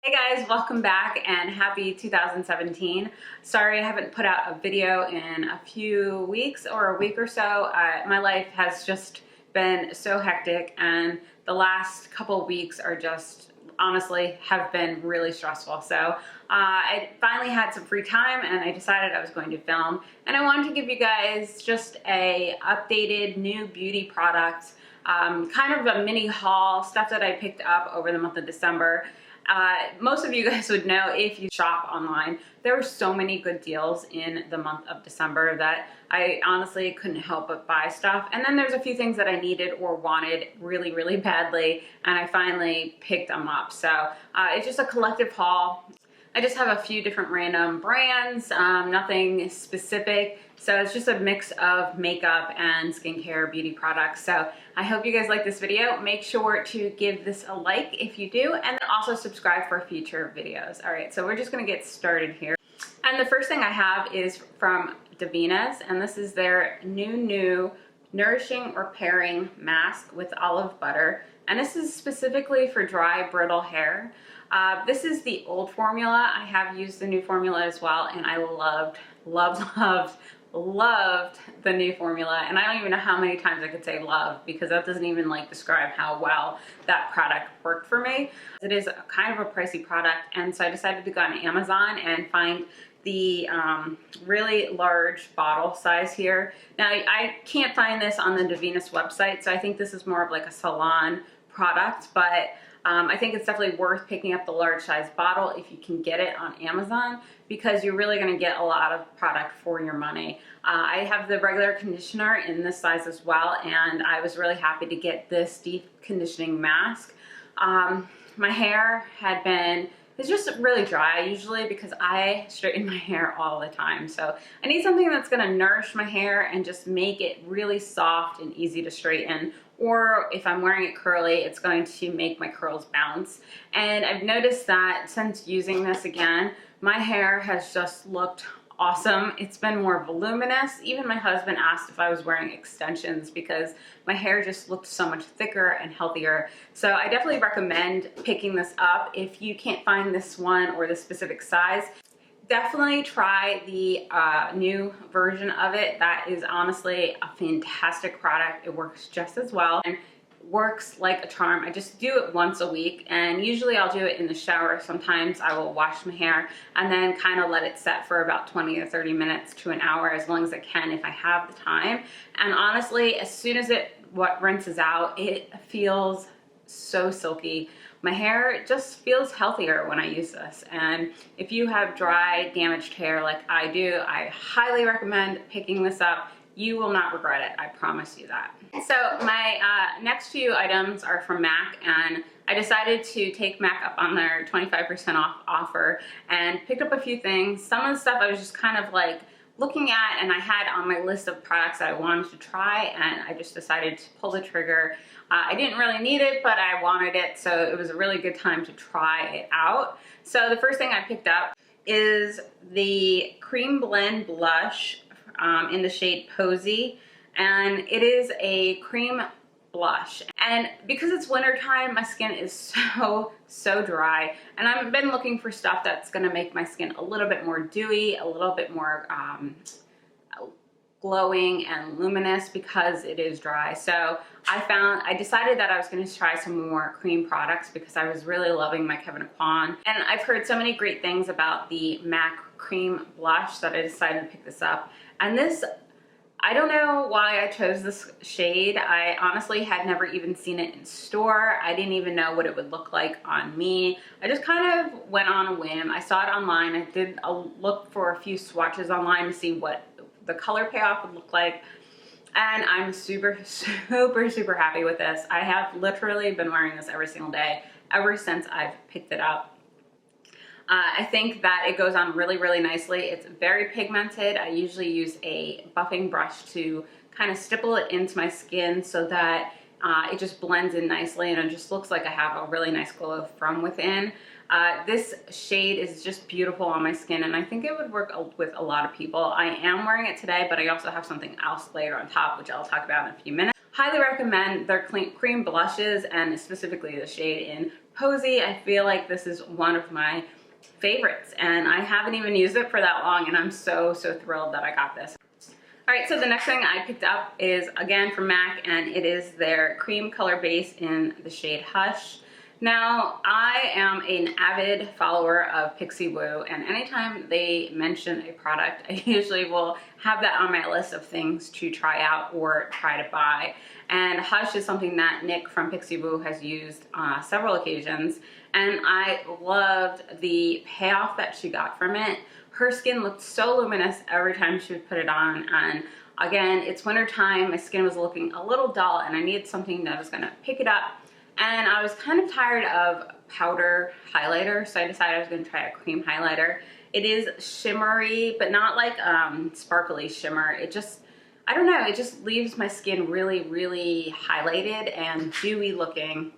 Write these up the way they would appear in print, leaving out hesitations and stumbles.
Hey guys, welcome back and happy 2017. Sorry I haven't put out a video in a few weeks or a week or so. My life has just been so hectic and the last couple weeks are just honestly have been really stressful. So I finally had some free time and I decided I was going to film, and I wanted to give you guys just a updated new beauty product, kind of a mini haul, stuff that I picked up over the month of December. Most of you guys would know if you shop online, there were so many good deals in the month of December that I honestly couldn't help but buy stuff. And then there's a few things that I needed or wanted really, really badly, and I finally picked them up. So it's just a collective haul. I just have a few different random brands, nothing specific. So it's just a mix of makeup and skincare beauty products. So I hope you guys like this video. Make sure to give this a like if you do, and also subscribe for future videos. All right, so we're just gonna get started here. And the first thing I have is from Davina's, and this is their new Nourishing Repairing Mask with olive butter. And this is specifically for dry, brittle hair. This is the old formula. I have used the new formula as well, and I loved the new formula. And I don't even know how many times I could say love, because that doesn't even like describe how well that product worked for me. It is kind of a pricey product, and so I decided to go on Amazon and find the really large bottle size here. Now I can't find this on the Davina's website, so I think this is more of like a salon product, but I think it's definitely worth picking up the large size bottle if you can get it on Amazon, because you're really going to get a lot of product for your money. I have the regular conditioner in this size as well, and I was really happy to get this deep conditioning mask. My hair it's just really dry usually because I straighten my hair all the time. So I need something that's going to nourish my hair and just make it really soft and easy to straighten. Or if I'm wearing it curly, it's going to make my curls bounce. And I've noticed that since using this again, my hair has just looked awesome. It's been more voluminous. Even my husband asked if I was wearing extensions because my hair just looked so much thicker and healthier. So I definitely recommend picking this up if you can't find this one or the specific size. Definitely try the new version of it. That is honestly a fantastic product. It works just as well and works like a charm. I just do it once a week, and usually I'll do it in the shower. Sometimes I will wash my hair and then kind of let it set for about 20 or 30 minutes to an hour, as long as I can if I have the time. And honestly, as soon as it rinses out, it feels so silky. My hair just feels healthier when I use this, and if you have dry, damaged hair like I do, I highly recommend picking this up. You will not regret it, I promise you that. So my next few items are from MAC, and I decided to take MAC up on their 25% off offer and picked up a few things. Some of the stuff I was just kind of like looking at, and I had on my list of products that I wanted to try, and I just decided to pull the trigger. I didn't really need it, but I wanted it, so it was a really good time to try it out. So the first thing I picked up is the Cremeblend blush in the shade Posey, and it is a cream blush. And because it's winter time, my skin is so dry, and I've been looking for stuff that's going to make my skin a little bit more dewy, a little bit more glowing and luminous because it is dry. So I decided that I was going to try some more cream products because I was really loving my Kevyn Aucion, and I've heard so many great things about the MAC cream blush that I decided to pick this up. And this, I don't know why I chose this shade. I honestly had never even seen it in store. I didn't even know what it would look like on me. I just kind of went on a whim. I saw it online. I did look for a few swatches online to see what the color payoff would look like. And I'm super happy with this. I have literally been wearing this every single day ever since I've picked it up. I think that it goes on really nicely. It's very pigmented. I usually use a buffing brush to kind of stipple it into my skin so that it just blends in nicely, and it just looks like I have a really nice glow from within. This shade is just beautiful on my skin, and I think it would work with a lot of people. I am wearing it today, but I also have something else layered on top, which I'll talk about in a few minutes. Highly recommend their cream blushes, and specifically the shade in Posey. I feel like this is one of my favorites, and I haven't even used it for that long, and I'm so thrilled that I got this. All right, so the next thing I picked up is again from MAC, and it is their cream color base in the shade Hush. Now, I am an avid follower of Pixie Woo, and anytime they mention a product, I usually will have that on my list of things to try out or try to buy. And Hush is something that Nick from Pixie Woo has used on several occasions, and I loved the payoff that she got from it. Her skin looked so luminous every time she would put it on, and again, it's winter time, my skin was looking a little dull, and I needed something that was gonna pick it up. And I was kind of tired of powder highlighter, so I decided I was going to try a cream highlighter. It is shimmery, but not like sparkly shimmer. It just, I don't know, it just leaves my skin really highlighted and dewy looking.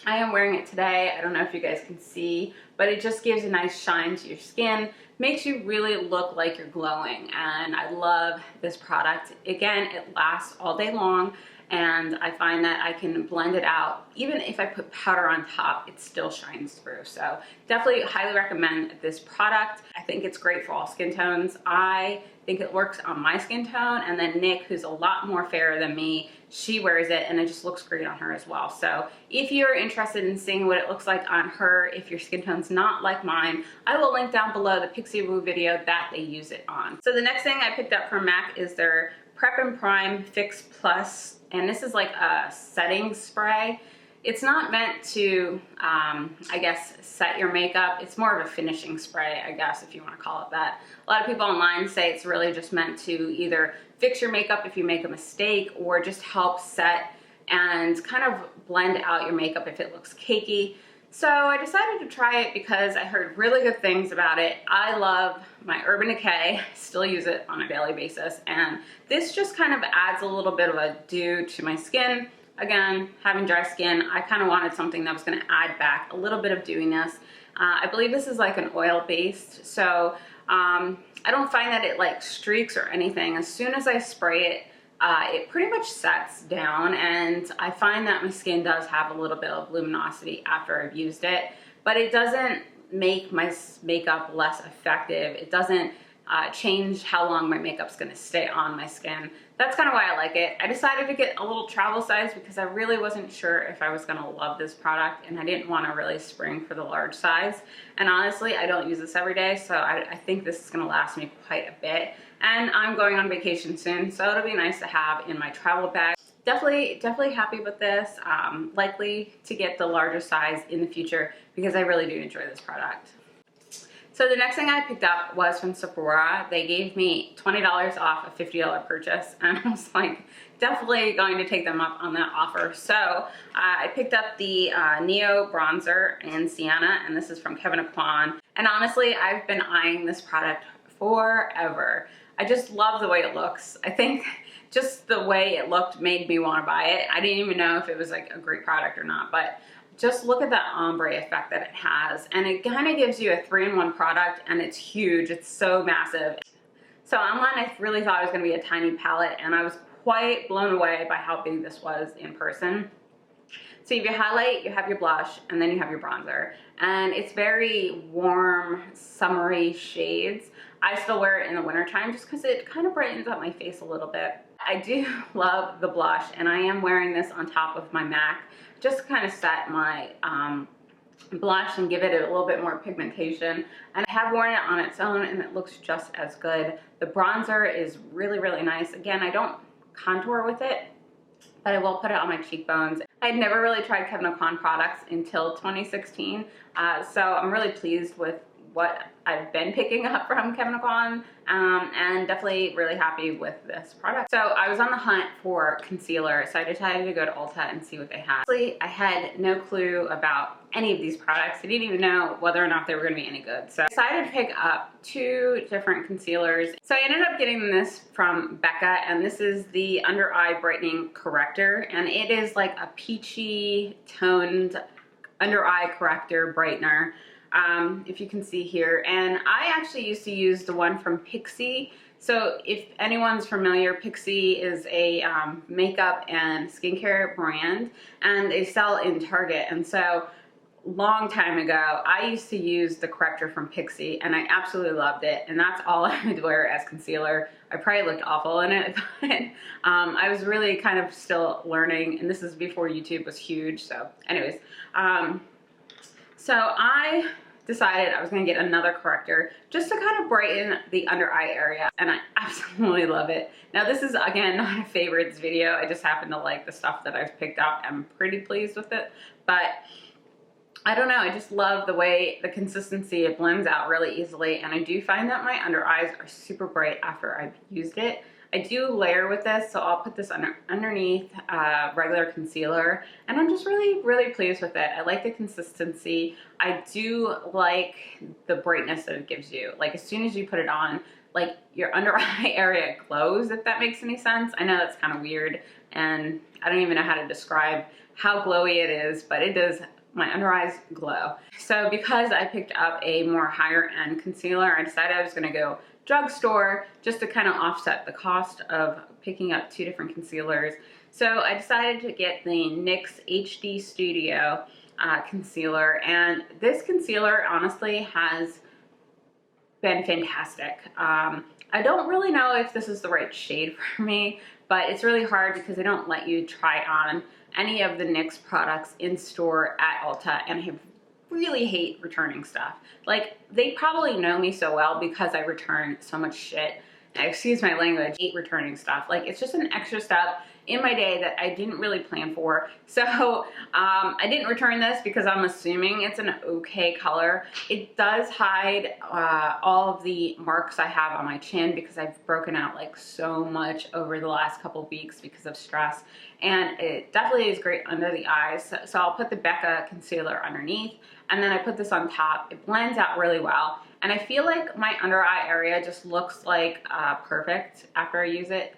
I am wearing it today. I don't know if you guys can see, but it just gives a nice shine to your skin. Makes you really look like you're glowing, and I love this product. Again, it lasts all day long, and I find that I can blend it out. Even if I put powder on top, it still shines through. So definitely highly recommend this product. I think it's great for all skin tones. I think it works on my skin tone, and then Nick, who's a lot more fairer than me, she wears it and it just looks great on her as well. So if you're interested in seeing what it looks like on her, if your skin tone's not like mine, I will link down below the Pixie Woo video that they use it on. So the next thing I picked up from MAC is their Prep and Prime Fix Plus, and this is like a setting spray. It's not meant to, I guess, set your makeup. It's more of a finishing spray, I guess, if you want to call it that. A lot of people online say it's really just meant to either fix your makeup if you make a mistake, or just help set and kind of blend out your makeup if it looks cakey. So I decided to try it because I heard really good things about it. I love my Urban Decay, still use it on a daily basis, and this just kind of adds a little bit of a dew to my skin. Again, having dry skin, I kind of wanted something that was going to add back a little bit of dewiness. I believe this is like an oil-based, so I don't find that it like streaks or anything. As soon as I spray it, it pretty much sets down, and I find that my skin does have a little bit of luminosity after I've used it, but it doesn't make my makeup less effective. It doesn't change how long my makeup's gonna stay on my skin. That's kind of why I like it. I decided to get a little travel size because I really wasn't sure if I was gonna love this product, and I didn't want to really spring for the large size. And honestly, I don't use this every day, so I think this is gonna last me quite a bit. And I'm going on vacation soon, so it'll be nice to have in my travel bag. Definitely happy with this. Likely to get the larger size in the future because I really do enjoy this product. So the next thing I picked up was from Sephora. They gave me $20 off a $50 purchase, and I was like, definitely going to take them up on that offer. So I picked up the Neo Bronzer in Siena, and this is from Kevyn Aucion. And honestly, I've been eyeing this product forever. I just love the way it looks. I think just the way it looked made me want to buy it. I didn't even know if it was like a great product or not, but just look at that ombre effect that it has. And it kind of gives you a 3-in-1 product, and it's huge. It's so massive. So online, I really thought it was going to be a tiny palette, and I was quite blown away by how big this was in person. So you have your highlight, you have your blush, and then you have your bronzer. And it's very warm, summery shades. I still wear it in the wintertime just because it kind of brightens up my face a little bit. I do love the blush, and I am wearing this on top of my MAC just to kind of set my blush and give it a little bit more pigmentation. And I have worn it on its own, and it looks just as good. The bronzer is really nice. Again, I don't contour with it, but I will put it on my cheekbones. I had never really tried Kevyn Aucion products until 2016, so I'm really pleased with what I've been picking up from Kevyn Aucion, and definitely really happy with this product. So I was on the hunt for concealer, so I decided to go to Ulta and see what they had. Honestly, I had no clue about any of these products. I didn't even know whether or not they were going to be any good. So I decided to pick up 2 different concealers. So I ended up getting this from Becca, and this is the Under Eye Brightening Corrector, and it is like a peachy toned under eye corrector brightener. If you can see here, and I actually used to use the one from Pixie. So if anyone's familiar, Pixie is a makeup and skincare brand, and they sell in Target. And so long time ago, I used to use the Corrector from Pixi, and I absolutely loved it, and that's all I would wear as concealer. I probably looked awful in it, but I was really kind of still learning, and this is before YouTube was huge. So anyways, so I decided I was going to get another corrector just to kind of brighten the under eye area, and I absolutely love it. Now this is, again, not a favorites video. I just happen to like the stuff that I've picked up. I'm pretty pleased with it, but I don't know, I just love the way the consistency, it blends out really easily, and I do find that my under eyes are super bright after I've used it. I do layer with this, so I'll put this underneath regular concealer, and I'm just really pleased with it. I like the consistency. I do like the brightness that it gives you. Like, as soon as you put it on, like, your under eye area glows, if that makes any sense. I know that's kind of weird, and I don't even know how to describe how glowy it is, but it does. My under eyes glow. So because I picked up a more higher end concealer, I decided I was gonna go drugstore just to kind of offset the cost of picking up two different concealers. So I decided to get the NYX HD Studio concealer, and this concealer honestly has been fantastic. I don't really know if this is the right shade for me, but it's really hard because they don't let you try on any of the NYX products in store at Ulta, and I really hate returning stuff. Like, they probably know me so well because I return so much shit. Excuse my language, hate returning stuff. Like, it's just an extra step in my day that I didn't really plan for. So I didn't return this because I'm assuming it's an okay color. It does hide all of the marks I have on my chin because I've broken out like so much over the last couple of weeks because of stress. And it definitely is great under the eyes. So I'll put the Becca concealer underneath, and then I put this on top. It blends out really well. And I feel like my under eye area just looks like perfect after I use it.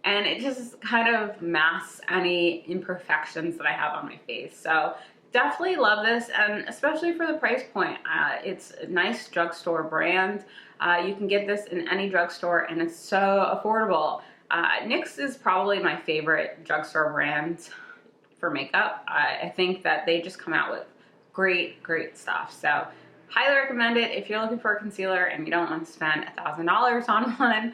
And it just kind of masks any imperfections that I have on my face. So definitely love this, and especially for the price point. It's a nice drugstore brand. You can get this in any drugstore, and it's so affordable. NYX is probably my favorite drugstore brand for makeup. I think that they just come out with great stuff. So highly recommend it if you're looking for a concealer and you don't want to spend $1,000 on one.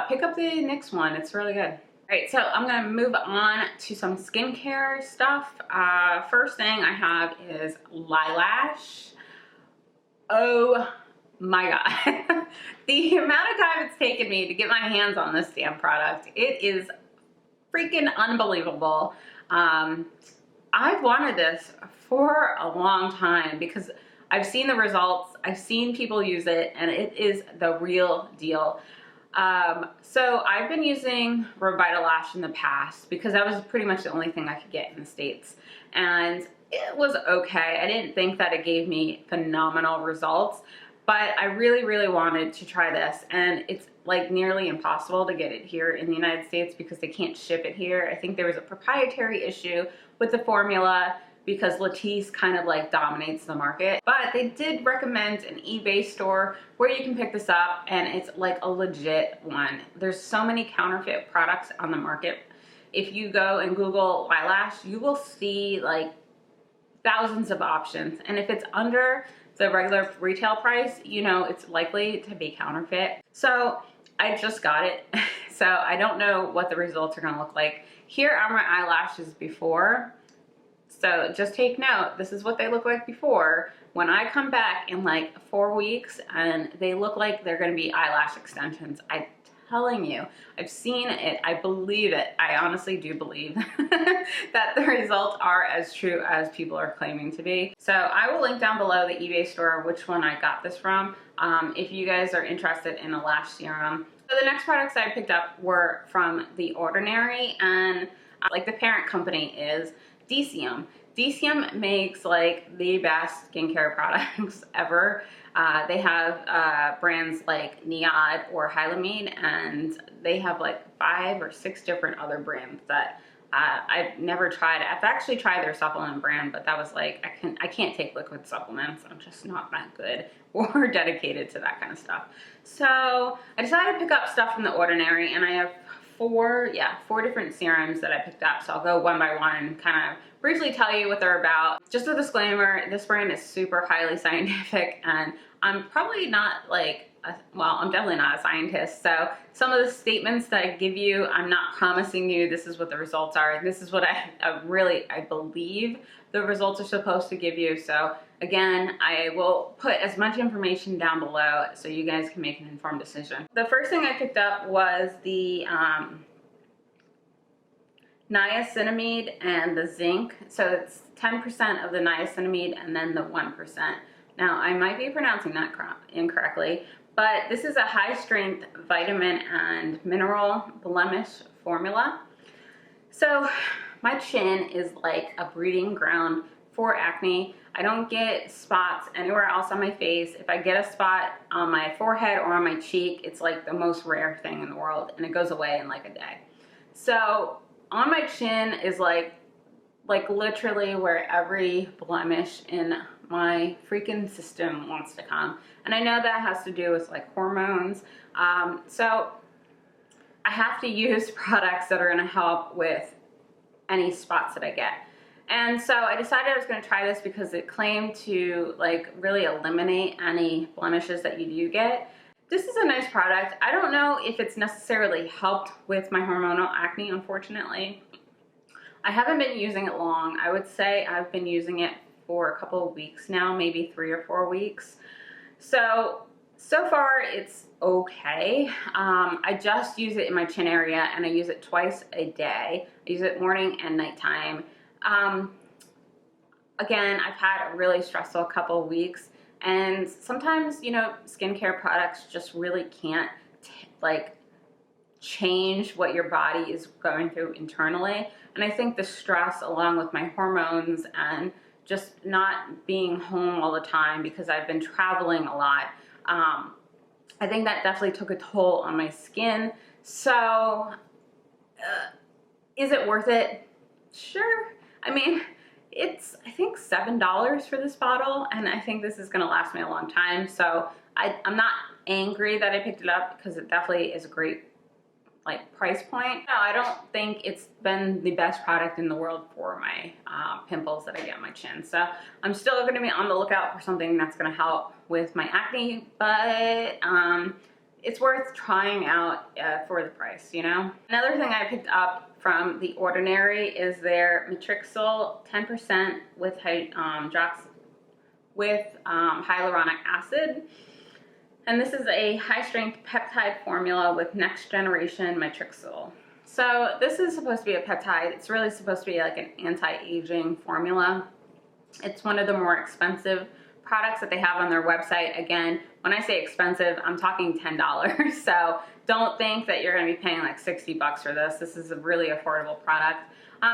Pick up the NYX one, it's really good. All right, so I'm gonna move on to some skincare stuff. First thing I have is Liliash. Oh my God. The amount of time it's taken me to get my hands on this damn product, it is freaking unbelievable. I've wanted this for a long time because I've seen the results, I've seen people use it, and it is the real deal. So I've been using Retinoid in the past because that was pretty much the only thing I could get in the States. And it was okay. I didn't think that it gave me phenomenal results, but I really wanted to try this. And it's like nearly impossible to get it here in the United States because they can't ship it here. I think there was a proprietary issue with the formula because Latisse kind of like dominates the market. But they did recommend an eBay store where you can pick this up, and it's like a legit one. There's so many counterfeit products on the market. If you go and Google Liliash, you will see like thousands of options. And if it's under the regular retail price, you know it's likely to be counterfeit. So I just got it. So I don't know what the results are gonna look like. Here are my eyelashes before. So just take note, this is what they look like before. When I come back in like 4 weeks and they look like they're gonna be eyelash extensions, I'm telling you, I've seen it, I believe it. I honestly do believe that the results are as true as people are claiming to be. So I will link down below the eBay store which one I got this from, if you guys are interested in a lash serum. So the next products I picked up were from The Ordinary, and like the parent company is Deciem. Deciem makes like the best skincare products ever. They have brands like Niad or Hyaluronic, and they have like 5 or 6 different other brands that I've never tried. I've actually tried their supplement brand, but that was like, I can't take liquid supplements. I'm just not that good or dedicated to that kind of stuff. So I decided to pick up stuff from The Ordinary, and I have 4 different serums that I picked up. So I'll go one by one and kind of briefly tell you what they're about. Just a disclaimer, this brand is super highly scientific, and I'm probably not like, well, I'm definitely not a scientist, so some of the statements that I give you, I'm not promising you this is what the results are. This is what I believe the results are supposed to give you. So again, I will put as much information down below so you guys can make an informed decision. The first thing I picked up was the niacinamide and the zinc. So it's 10% of the niacinamide and then the 1%. Now, I might be pronouncing that incorrectly, but this is a high-strength vitamin and mineral blemish formula. So my chin is like a breeding ground for acne. I don't get spots anywhere else on my face. If I get a spot on my forehead or on my cheek, it's like the most rare thing in the world, and it goes away in like a day. So on my chin is like literally where every blemish in my freaking system wants to come. And I know that has to do with like hormones. So I have to use products that are gonna help with any spots that I get. And so I decided I was gonna try this because it claimed to like really eliminate any blemishes that you do get. This is a nice product. I don't know if it's necessarily helped with my hormonal acne, unfortunately. I haven't been using it long. I would say I've been using it for a couple of weeks now, maybe 3 or 4 weeks. So far it's okay. I just use it in my chin area, and I use it twice a day. I use it morning and nighttime. Again, I've had a really stressful couple of weeks, and sometimes, you know, skincare products just really can't like change what your body is going through internally. And I think the stress, along with my hormones and just not being home all the time because I've been traveling a lot, I think that definitely took a toll on my skin. So is it worth it? Sure. I mean, it's, I think, $7 for this bottle, and I think this is gonna last me a long time. So I'm not angry that I picked it up because it definitely is a great like price point. No, I don't think it's been the best product in the world for my pimples that I get on my chin. So I'm still gonna be on the lookout for something that's gonna help with my acne, but it's worth trying out for the price, you know? Another thing I picked up from The Ordinary is their Matrixyl 10% with hyaluronic acid. And this is a high-strength peptide formula with next generation Matrixyl. So this is supposed to be a peptide. It's really supposed to be like an anti-aging formula. It's one of the more expensive products that they have on their website. Again, when I say expensive, I'm talking $10. So don't think that you're gonna be paying like 60 bucks for this. This is a really affordable product.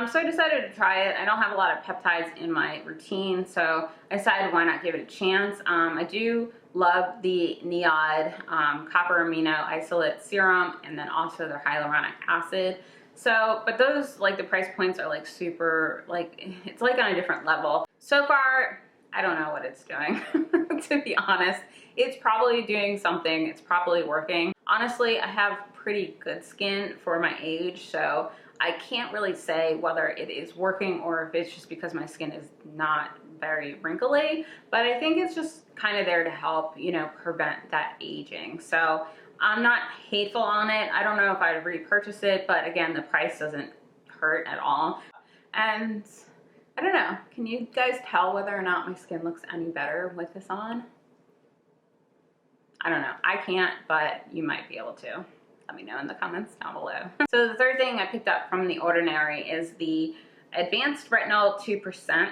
So I decided to try it. I don't have a lot of peptides in my routine, so I decided why not give it a chance. I do love the NYX copper amino isolate serum, and then also their hyaluronic acid. So, but those, like, the price points are like super, like, it's like on a different level. So far, I don't know what it's doing, to be honest. It's probably doing something. It's probably working. Honestly, I have pretty good skin for my age, so I can't really say whether it is working or if it's just because my skin is not very wrinkly, but I think it's just kind of there to help, you know, prevent that aging. So I'm not hateful on it. I don't know if I'd repurchase it, but again, the price doesn't hurt at all. And I don't know, can you guys tell whether or not my skin looks any better with this on? I don't know, I can't, but you might be able to. Let me know in the comments down below. So the third thing I picked up from The Ordinary is the Advanced Retinol 2%.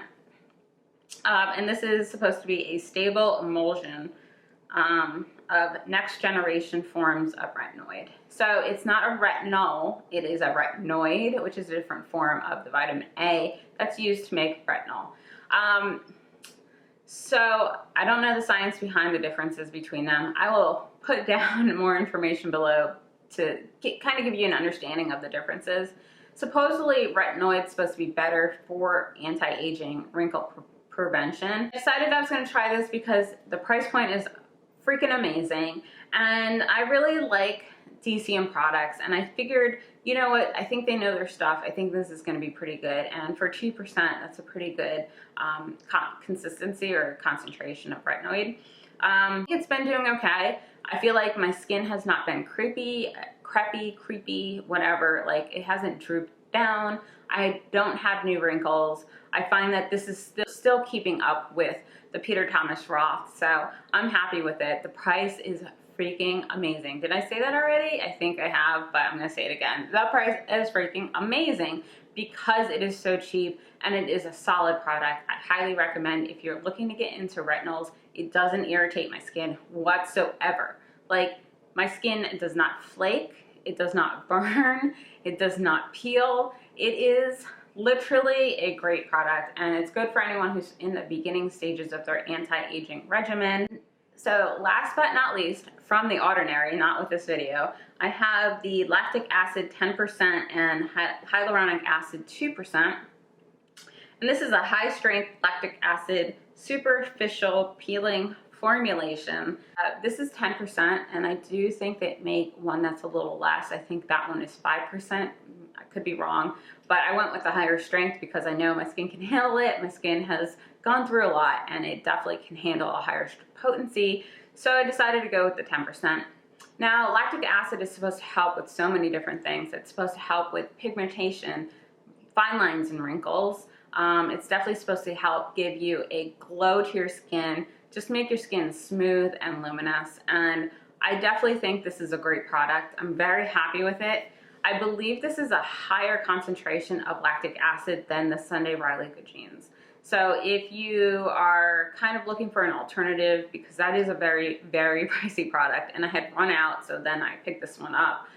And this is supposed to be a stable emulsion of next generation forms of retinoid. So it's not a retinol, it is a retinoid, which is a different form of the vitamin A that's used to make retinol. So I don't know the science behind the differences between them. I will put down more information below to kind of give you an understanding of the differences. Supposedly retinoid is supposed to be better for anti-aging, wrinkle prevention. I decided I was going to try this because the price point is freaking amazing. And I really like Deciem products, and I figured, you know what, I think they know their stuff. I think this is going to be pretty good, and for 2%, that's a pretty good consistency or concentration of retinoid. It's been doing okay. I feel like my skin has not been creepy, whatever. Like, it hasn't drooped down. I don't have new wrinkles. I find that this is still keeping up with the Peter Thomas Roth, so I'm happy with it. The price is freaking amazing. Did I say that already? I think I have, but I'm gonna say it again. The price is freaking amazing because it is so cheap and it is a solid product. I highly recommend if you're looking to get into retinols. It doesn't irritate my skin whatsoever. Like, my skin does not flake, it does not burn, it does not peel. It is literally a great product, and it's good for anyone who's in the beginning stages of their anti-aging regimen. So last but not least, from the ordinary, not with this video, I have the lactic acid 10% and hyaluronic acid 2%. And this is a high strength lactic acid superficial peeling formulation. This is 10%, and I do think they make one that's a little less. I think that one is 5%. I could be wrong, but I went with the higher strength because I know my skin can handle it. My skin has gone through a lot, and it definitely can handle a higher potency, so I decided to go with the 10%. Now, lactic acid is supposed to help with so many different things. It's supposed to help with pigmentation, fine lines and wrinkles. It's definitely supposed to help give you a glow to your skin, just make your skin smooth and luminous, and I definitely think this is a great product. I'm very happy with it. I believe this is a higher concentration of lactic acid than the Sunday Riley Good Genes. So if you are kind of looking for an alternative, because that is a very, very pricey product, and I had run out, so then I picked this one up.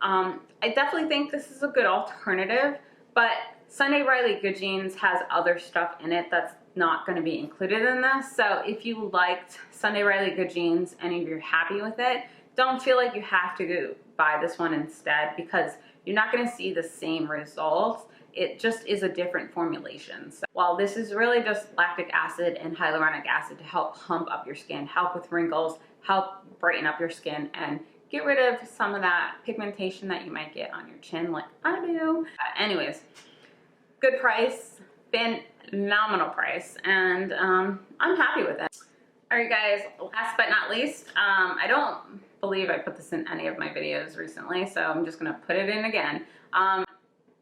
I definitely think this is a good alternative, but Sunday Riley Good Genes has other stuff in it that's not going to be included in this. So if you liked Sunday Riley Good Genes and if you're happy with it, don't feel like you have to go buy this one instead, because you're not going to see the same results. It just is a different formulation. So while this is really just lactic acid and hyaluronic acid to help plump up your skin, help with wrinkles, help brighten up your skin, and get rid of some of that pigmentation that you might get on your chin like I do. Anyways, good price, phenomenal price, and I'm happy with it. All right, guys, last but not least, I don't believe I put this in any of my videos recently, so I'm just gonna put it in again.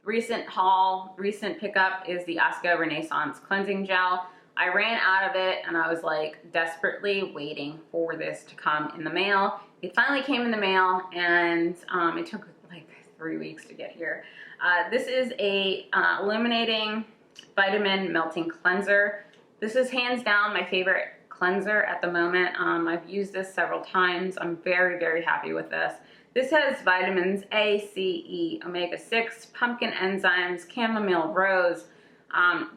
Recent haul, recent pickup is the Oscar Renaissance Cleansing Gel. I ran out of it, and I was like desperately waiting for this to come in the mail. It finally came in the mail, and it took like 3 weeks to get here. This is a illuminating vitamin melting cleanser. This is hands down my favorite cleanser at the moment. I've used this several times. I'm very, very happy with this. This has vitamins A, C, E, omega-6, pumpkin enzymes, chamomile rose,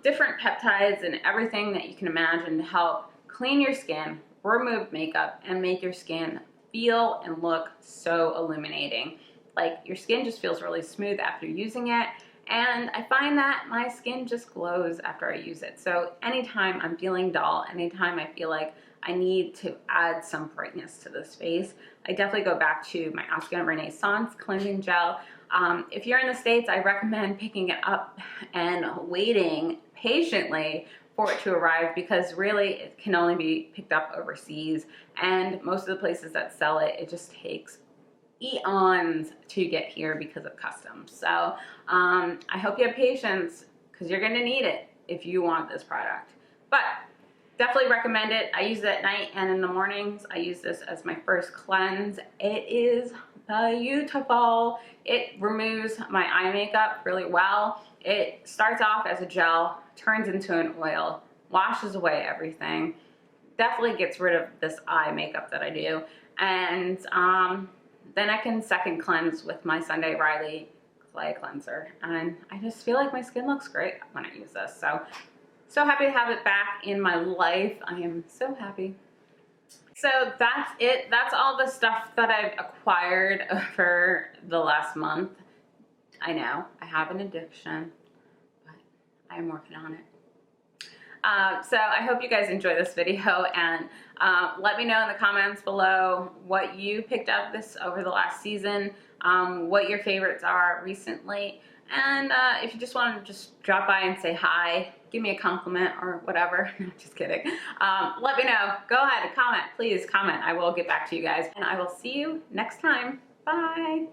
different peptides, and everything that you can imagine to help clean your skin, remove makeup, and make your skin feel and look so illuminating. Like, your skin just feels really smooth after using it, and I find that my skin just glows after I use it. So anytime I'm feeling dull, anytime I feel like I need to add some brightness to this face, I definitely go back to my Oscar Renaissance Cleansing Gel. If you're in the States, I recommend picking it up and waiting patiently for it to arrive, because really it can only be picked up overseas, and most of the places that sell it, it just takes eons to get here because of customs. So I hope you have patience, because you're going to need it if you want this product. But definitely recommend it. I use it at night and in the mornings. I use this as my first cleanse. It is beautiful. It removes my eye makeup really well. It starts off as a gel, turns into an oil, washes away everything, definitely gets rid of this eye makeup that I do, and then I can second cleanse with my Sunday Riley clay cleanser, and I just feel like my skin looks great when I use this. So happy to have it back in my life. I am so happy. So that's it. That's all the stuff that I've acquired over the last month. I know I have an addiction, but I'm working on it. So I hope you guys enjoy this video, and let me know in the comments below what you picked up over the last season, what your favorites are recently, and if you just want to just drop by and say hi, give me a compliment or whatever. No, just kidding. Let me know. Go ahead and comment. Please comment. I will get back to you guys, and I will see you next time. Bye.